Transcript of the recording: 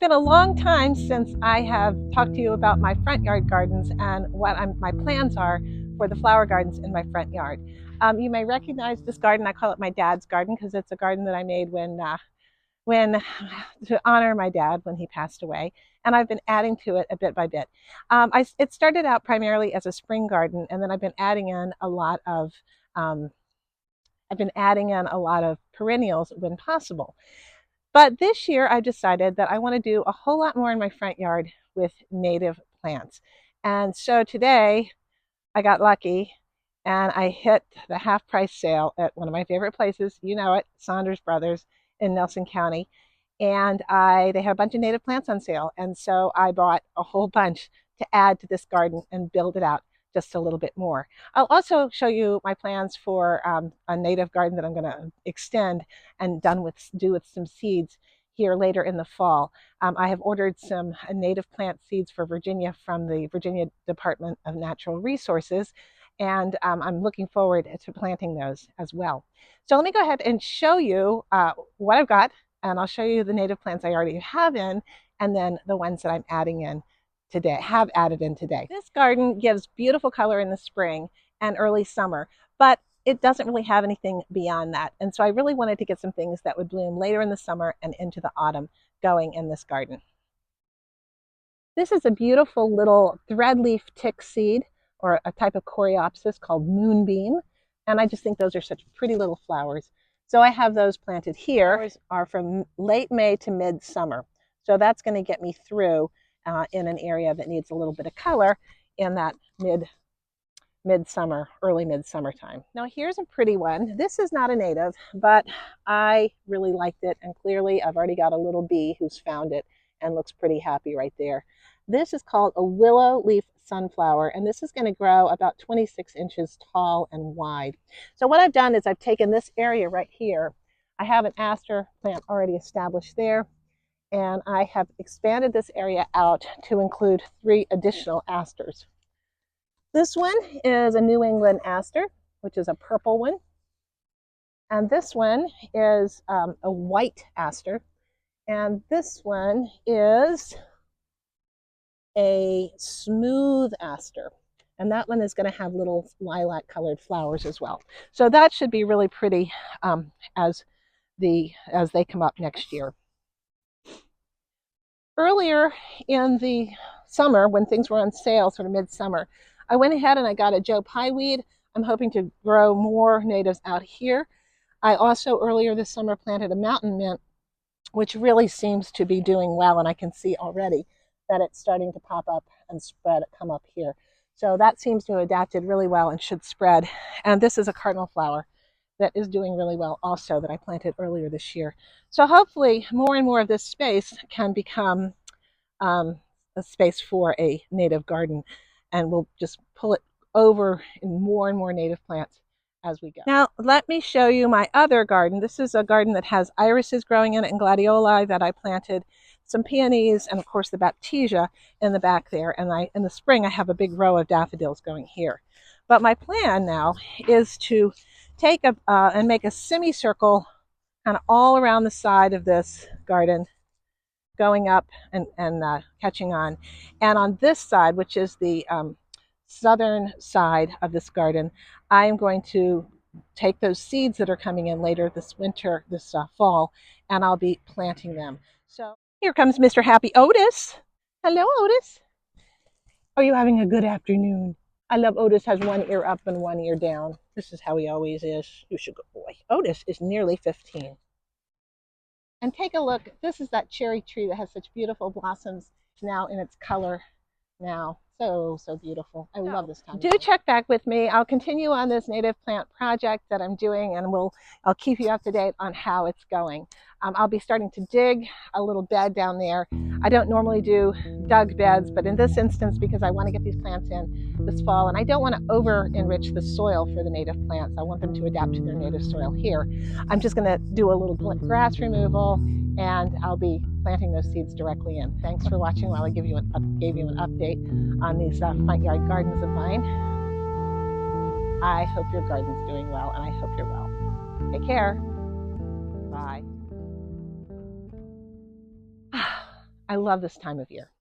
been a long time since I have talked to you about my front yard gardens and what my plans are for the flower gardens in my front yard. You may recognize this garden. I call it my dad's garden because it's a garden that I made when to honor my dad when he passed away, and I've been adding to it a bit by bit. It started out primarily as a spring garden, and then I've been adding in a lot of perennials when possible. But this year I decided that I want to do a whole lot more in my front yard with native plants. And so today I got lucky and I hit the half price sale at one of my favorite places. You know it, Saunders Brothers in Nelson County. And they had a bunch of native plants on sale. And so I bought a whole bunch to add to this garden and build it out just a little bit more. I'll also show you my plans for a native garden that I'm going to extend and do with some seeds here later in the fall. I have ordered some native plant seeds for Virginia from the Virginia Department of Natural Resources, and I'm looking forward to planting those as well. So let me go ahead and show you what I've got, and I'll show you the native plants I already have in, and then the ones that I'm adding in today, have added in today. This garden gives beautiful color in the spring and early summer, but it doesn't really have anything beyond that. And so I really wanted to get some things that would bloom later in the summer and into the autumn going in this garden. This is a beautiful little threadleaf tick seed, or a type of coreopsis called moonbeam. And I just think those are such pretty little flowers. So I have those planted here. Flowers are from late May to midsummer. So that's going to get me through in an area that needs a little bit of color in that midsummer, early midsummer time. Now here's a pretty one. This is not a native, but I really liked it, and clearly I've already got a little bee who's found it and looks pretty happy right there. This is called a willow leaf sunflower, and this is going to grow about 26 inches tall and wide. So what I've done is I've taken this area right here. I have an aster plant already established there, and I have expanded this area out to include 3 additional asters. This one is a New England aster, which is a purple one. And this one is a white aster. And this one is a smooth aster. And that one is going to have little lilac colored flowers as well. So that should be really pretty as they come up next year. Earlier in the summer, when things were on sale, sort of midsummer, I went ahead and I got a Joe Pye weed. I'm hoping to grow more natives out here. I also earlier this summer planted a mountain mint, which really seems to be doing well, and I can see already that it's starting to pop up and spread, come up here. So that seems to have adapted really well and should spread. And this is a cardinal flower that is doing really well also, that I planted earlier this year. So hopefully more and more of this space can become a space for a native garden, and we'll just pull it over in more and more native plants as we go. Now let me show you my other garden. This is a garden that has irises growing in it and gladioli that I planted, some peonies, and of course the baptisia in the back there. And in the spring I have a big row of daffodils going here. But my plan now is to take and make a semicircle kind of all around the side of this garden, going up and catching on. And on this side, which is the southern side of this garden, I am going to take those seeds that are coming in later this winter, this fall, and I'll be planting them. So here comes Mr. Happy Otis. Hello, Otis. Are you having a good afternoon? I love Otis has one ear up and one ear down. This is how he always is. You should go, boy. Otis is nearly 15. And take a look. This is that cherry tree that has such beautiful blossoms now in its color now. So beautiful. I love this time. Do check back with me. I'll continue on this native plant project that I'm doing, and I'll keep you up to date on how it's going. I'll be starting to dig a little bed down there. I don't normally do dug beds, but in this instance, because I want to get these plants in this fall, and I don't want to over enrich the soil for the native plants. I want them to adapt to their native soil here. I'm just going to do a little grass removal, and I'll be planting those seeds directly in. Thanks for watching while I gave you an update on these front yard gardens of mine. I hope your garden's doing well, and I hope you're well. Take care. Bye. I love this time of year.